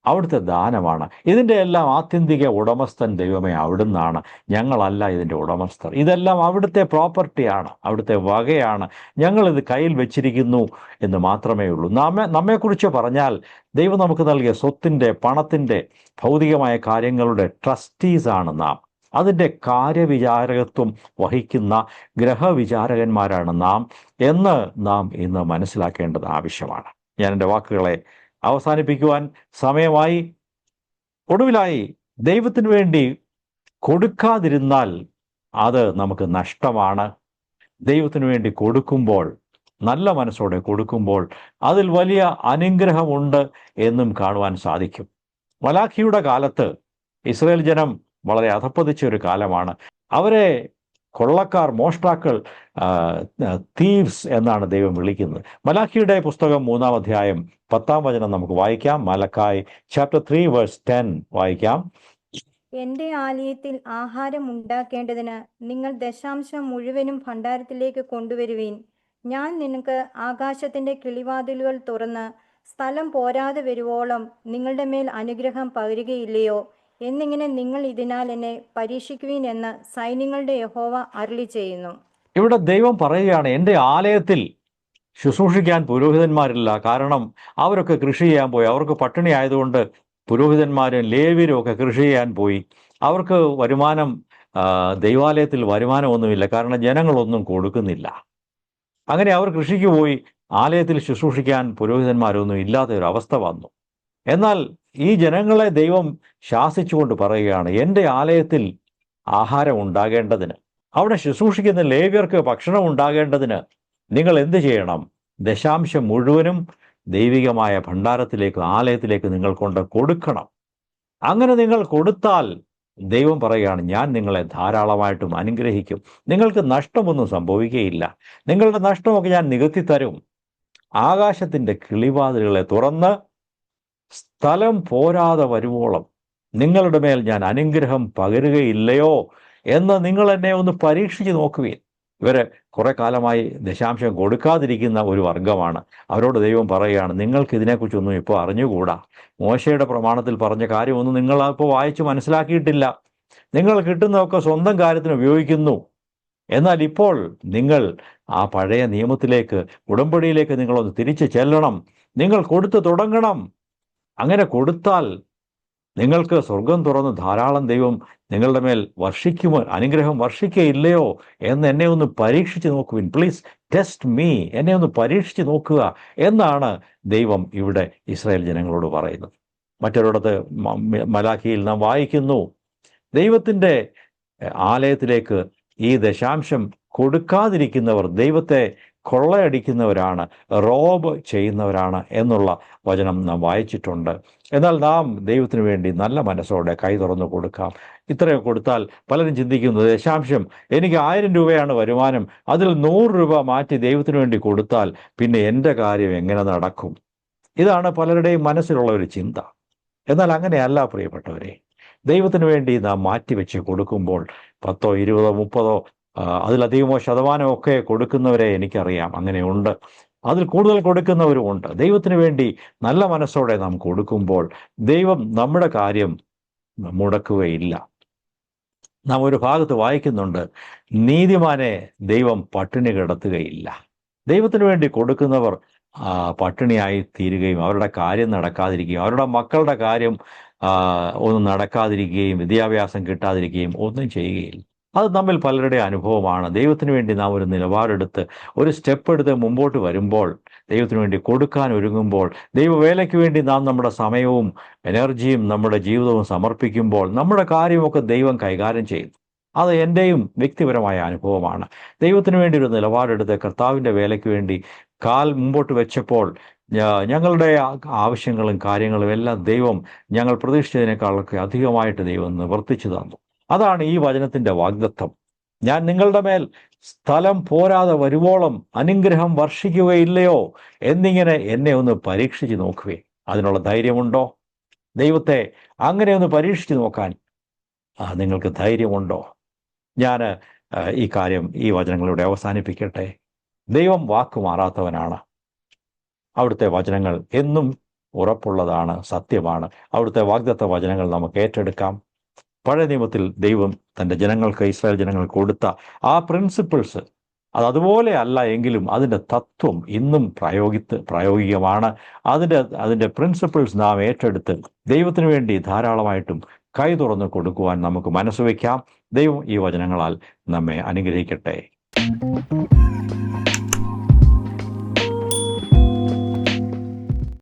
അവിടുത്തെ ദാനമാണ്, ഇതിൻ്റെ എല്ലാം ആത്യന്തിക ഉടമസ്ഥൻ ദൈവമേ അവിടുന്നാണ്, ഞങ്ങളല്ല ഇതിൻ്റെ ഉടമസ്ഥർ. ഇതെല്ലാം അവിടുത്തെ പ്രോപ്പർട്ടിയാണ്, അവിടുത്തെ വകയാണ്, ഞങ്ങളിത് കയ്യിൽ വെച്ചിരിക്കുന്നു എന്ന് മാത്രമേ ഉള്ളൂ. നമ്മെക്കുറിച്ച് പറഞ്ഞാൽ ദൈവം നമുക്ക് നൽകിയ സ്വത്തിൻ്റെ, പണത്തിൻ്റെ, ഭൗതികമായ കാര്യങ്ങളുടെ ട്രസ്റ്റീസാണ് നാം. അതിൻ്റെ കാര്യവിചാരകത്വം വഹിക്കുന്ന ഗ്രഹവിചാരകന്മാരാണ് നാം എന്ന് നാം ഇന്ന് മനസ്സിലാക്കേണ്ടത് ആവശ്യമാണ്. ഞാൻ എൻ്റെ വാക്കുകളെ അവസാനിപ്പിക്കുവാൻ സമയമായി. ഒടുവിലായി, ദൈവത്തിന് വേണ്ടി കൊടുക്കാതിരുന്നാൽ അത് നമുക്ക് നഷ്ടമാണ്. ദൈവത്തിന് വേണ്ടി കൊടുക്കുമ്പോൾ, നല്ല മനസ്സോടെ കൊടുക്കുമ്പോൾ അതിൽ വലിയ അനുഗ്രഹമുണ്ട് എന്നും കാണുവാൻ സാധിക്കും. മലാഖിയുടെ കാലത്ത് ഇസ്രായേൽ ജനം വളരെ അധപ്പതിച്ച ഒരു കാലമാണ്. അവരെ കൊള്ളക്കാർ, മോഷ്ടാക്കൾ, തീവ്സ് എന്നാണ് ദൈവം വിളിക്കുന്നത്. മലാഖിയുടെ പുസ്തകം 3-ാം അധ്യായം 10-ാം വചനം നമുക്ക് വായിക്കാം. മലക്കായി ചാപ്റ്റർ 3 വേഴ്സ് 10 വായിക്കാം. എന്റെ ആലയത്തിൽ ആഹാരം ഉണ്ടാക്കേണ്ടതിന് നിങ്ങൾ ദശാംശം മുഴുവനും ഭണ്ഡാരത്തിലേക്ക് കൊണ്ടുവരുവീൻ. ഞാൻ നിനക്ക് ആകാശത്തിന്റെ കിളിവാതിലുകൾ തുറന്ന് സ്ഥലം പോരാതെ വരുവോളം നിങ്ങളുടെ മേൽ അനുഗ്രഹം പകരുകയില്ലയോ എന്നിങ്ങനെ നിങ്ങൾ ഇതിനാൽ എന്നെ പരീക്ഷിക്കുവീൻ എന്ന് സൈന്യങ്ങളുടെ യഹോവ അരുളി ചെയ്യുന്നു. ഇവിടെ ദൈവം പറയുകയാണ്, എൻ്റെ ആലയത്തിൽ ശുശ്രൂഷിക്കാൻ പുരോഹിതന്മാരില്ല. കാരണം അവരൊക്കെ കൃഷി ചെയ്യാൻ പോയി. അവർക്ക് പട്ടിണി ആയതുകൊണ്ട് പുരോഹിതന്മാരും ലേവ്യരും ഒക്കെ കൃഷി ചെയ്യാൻ പോയി. അവർക്ക് വരുമാനം, ദൈവാലയത്തിൽ വരുമാനമൊന്നുമില്ല. കാരണം ജനങ്ങളൊന്നും കൊടുക്കുന്നില്ല. അങ്ങനെ അവർ കൃഷിക്ക് പോയി. ആലയത്തിൽ ശുശ്രൂഷിക്കാൻ പുരോഹിതന്മാരൊന്നും ഇല്ലാത്ത ഒരു അവസ്ഥ വന്നു. എന്നാൽ ഈ ജനങ്ങളെ ദൈവം ശാസിച്ചുകൊണ്ട് പറയുകയാണ്, എൻ്റെ ആലയത്തിൽ ആഹാരം ഉണ്ടാകേണ്ടതിന്, അവിടെ ശുശ്രൂഷിക്കുന്ന ലേവ്യർക്ക് ഭക്ഷണം ഉണ്ടാകേണ്ടതിന് നിങ്ങൾ എന്ത് ചെയ്യണം? ദശാംശം മുഴുവനും ദൈവികമായ ഭണ്ഡാരത്തിലേക്ക്, ആലയത്തിലേക്ക് നിങ്ങൾ കൊണ്ട് കൊടുക്കണം. അങ്ങനെ നിങ്ങൾ കൊടുത്താൽ ദൈവം പറയുകയാണ്, ഞാൻ നിങ്ങളെ ധാരാളമായിട്ടും അനുഗ്രഹിക്കും, നിങ്ങൾക്ക് നഷ്ടമൊന്നും സംഭവിക്കുകയില്ല, നിങ്ങളുടെ നഷ്ടമൊക്കെ ഞാൻ നികത്തി തരും, ആകാശത്തിൻ്റെ കിളിവാതിലുകളെ തുറന്ന് സ്ഥലം പോരാതെ വരുവോളം നിങ്ങളുടെ മേൽ ഞാൻ അനുഗ്രഹം പകരുകയില്ലയോ എന്ന് നിങ്ങൾ എന്നെ ഒന്ന് പരീക്ഷിച്ച് നോക്കുവിൻ. ഇവർ കുറെ കാലമായി ദശാംശം കൊടുക്കാതിരിക്കുന്ന ഒരു വർഗമാണ്. അവരോട് ദൈവം പറയുകയാണ്, നിങ്ങൾക്ക് ഇതിനെക്കുറിച്ചൊന്നും ഇപ്പോൾ അറിഞ്ഞുകൂടാ, മോശയുടെ പ്രമാണത്തിൽ പറഞ്ഞ കാര്യമൊന്നും നിങ്ങൾ ഇപ്പോൾ വായിച്ച് മനസ്സിലാക്കിയിട്ടില്ല, നിങ്ങൾ കിട്ടുന്നതൊക്കെ സ്വന്തം കാര്യത്തിന് ഉപയോഗിക്കുന്നു. എന്നാൽ ഇപ്പോൾ നിങ്ങൾ ആ പഴയ നിയമത്തിലേക്ക്, ഉടമ്പടിയിലേക്ക് നിങ്ങളൊന്ന് തിരിച്ചു ചെല്ലണം, നിങ്ങൾ കൊടുത്തു തുടങ്ങണം. അങ്ങനെ കൊടുത്താൽ നിങ്ങൾക്ക് സ്വർഗം തുറന്ന് ധാരാളം ദൈവം നിങ്ങളുടെ മേൽ വർഷിക്കുമോ, അനുഗ്രഹം വർഷിക്കുകയില്ലയോ എന്ന് എന്നെ ഒന്ന് പരീക്ഷിച്ച് നോക്കുവിൻ. പ്ലീസ് ടെസ്റ്റ് മീ, എന്നെ ഒന്ന് പരീക്ഷിച്ച് നോക്കുക എന്നാണ് ദൈവം ഇവിടെ ഇസ്രായേൽ ജനങ്ങളോട് പറയുന്നത്. മറ്റൊരിടത്ത് മലാഖിയിൽ നാം വായിക്കുന്നു, ദൈവത്തിൻ്റെ ആലയത്തിലേക്ക് ഈ ദശാംശം കൊടുക്കാതിരിക്കുന്നവർ ദൈവത്തെ കൊള്ളയടിക്കുന്നവരാണ്, റോബ് ചെയ്യുന്നവരാണ് എന്നുള്ള വചനം നാം വായിച്ചിട്ടുണ്ട്. എന്നാൽ നാം ദൈവത്തിന് വേണ്ടി നല്ല മനസ്സോടെ കൈ തുറന്നു കൊടുക്കാം. ഇത്രയൊക്കെ കൊടുത്താൽ പലരും ചിന്തിക്കുന്നത്, ദശാംശം എനിക്ക് 1000 രൂപയാണ് വരുമാനം, അതിൽ 100 രൂപ മാറ്റി ദൈവത്തിന് വേണ്ടി കൊടുത്താൽ പിന്നെ എൻ്റെ കാര്യം എങ്ങനെ നടക്കും? ഇതാണ് പലരുടെയും മനസ്സിലുള്ള ഒരു ചിന്ത. എന്നാൽ അങ്ങനെയല്ല പ്രിയപ്പെട്ടവരെ. ദൈവത്തിന് വേണ്ടി നാം മാറ്റിവെച്ച് കൊടുക്കുമ്പോൾ 10, 20, 30 അതിലധികമോ ശതമാനമൊക്കെ കൊടുക്കുന്നവരെ എനിക്കറിയാം, അങ്ങനെയുണ്ട്. അതിൽ കൂടുതൽ കൊടുക്കുന്നവരുമുണ്ട്. ദൈവത്തിന് വേണ്ടി നല്ല മനസ്സോടെ നാം കൊടുക്കുമ്പോൾ ദൈവം നമ്മുടെ കാര്യം മുടക്കുകയില്ല. നാം ഒരു ഭാഗത്ത് വായിക്കുന്നുണ്ട്, നീതിമാനെ ദൈവം പട്ടിണി കിടത്തുകയില്ല. ദൈവത്തിന് വേണ്ടി കൊടുക്കുന്നവർ പട്ടിണിയായി തീരുകയും അവരുടെ കാര്യം നടക്കാതിരിക്കുകയും അവരുടെ മക്കളുടെ കാര്യം ഒന്നും നടക്കാതിരിക്കുകയും വിദ്യാഭ്യാസം കിട്ടാതിരിക്കുകയും ഒന്നും ചെയ്യുകയില്ല. അത് നമ്മിൽ പലരുടെ അനുഭവമാണ്. ദൈവത്തിന് വേണ്ടി നാം ഒരു നിലപാടെടുത്ത് ഒരു സ്റ്റെപ്പ് എടുത്ത് മുമ്പോട്ട് വരുമ്പോൾ, ദൈവത്തിന് വേണ്ടി കൊടുക്കാൻ ഒരുങ്ങുമ്പോൾ, ദൈവവേലയ്ക്ക് വേണ്ടി നാം നമ്മുടെ സമയവും എനർജിയും നമ്മുടെ ജീവിതവും സമർപ്പിക്കുമ്പോൾ നമ്മുടെ കാര്യമൊക്കെ ദൈവം കൈകാര്യം ചെയ്യുന്നു. അത് എൻ്റെയും വ്യക്തിപരമായ അനുഭവമാണ്. ദൈവത്തിന് വേണ്ടി ഒരു നിലപാടെടുത്ത് കർത്താവിൻ്റെ വേലയ്ക്ക് വേണ്ടി കാൽ മുമ്പോട്ട് വെച്ചപ്പോൾ ഞങ്ങളുടെ ആവശ്യങ്ങളും കാര്യങ്ങളും എല്ലാം ദൈവം ഞങ്ങൾ പ്രതീക്ഷിച്ചതിനേക്കാളൊക്കെ അധികമായിട്ട് ദൈവം നിവർത്തിച്ചു തന്നു. അതാണ് ഈ വചനത്തിൻ്റെ വാഗ്ദത്തം. ഞാൻ നിങ്ങളുടെ മേൽ സ്ഥലം പോരാതെ വരുവോളം അനുഗ്രഹം വർഷിക്കുകയില്ലയോ എന്നിങ്ങനെ എന്നെ ഒന്ന് പരീക്ഷിച്ച് നോക്കുവേ. അതിനുള്ള ധൈര്യമുണ്ടോ? ദൈവത്തെ അങ്ങനെ ഒന്ന് പരീക്ഷിച്ച് നോക്കാൻ നിങ്ങൾക്ക് ധൈര്യമുണ്ടോ? ഞാൻ ഈ വചനങ്ങളിലൂടെ അവസാനിപ്പിക്കട്ടെ. ദൈവം വാക്ക് മാറാത്തവനാണ്. അവിടുത്തെ വചനങ്ങൾ എന്നും ഉറപ്പുള്ളതാണ്, സത്യമാണ്. അവിടുത്തെ വാഗ്ദത്ത വചനങ്ങൾ നമുക്ക് ഏറ്റെടുക്കാം. പഴയ നിയമത്തിൽ ദൈവം തൻ്റെ ജനങ്ങൾക്ക്, ഇസ്രായേൽ ജനങ്ങൾക്ക് കൊടുത്ത ആ പ്രിൻസിപ്പിൾസ് അതുപോലെ അല്ല എങ്കിലും അതിൻ്റെ തത്വം ഇന്നും പ്രായോഗികമാണ്. അതിൻ്റെ പ്രിൻസിപ്പിൾസ് നാം ഏറ്റെടുത്ത് ദൈവത്തിന് വേണ്ടി ധാരാളമായിട്ടും കൈ തുറന്ന് കൊടുക്കുവാൻ നമുക്ക് മനസ്സുവെക്കാം. ദൈവം ഈ വചനങ്ങളാൽ നമ്മെ അനുഗ്രഹിക്കട്ടെ.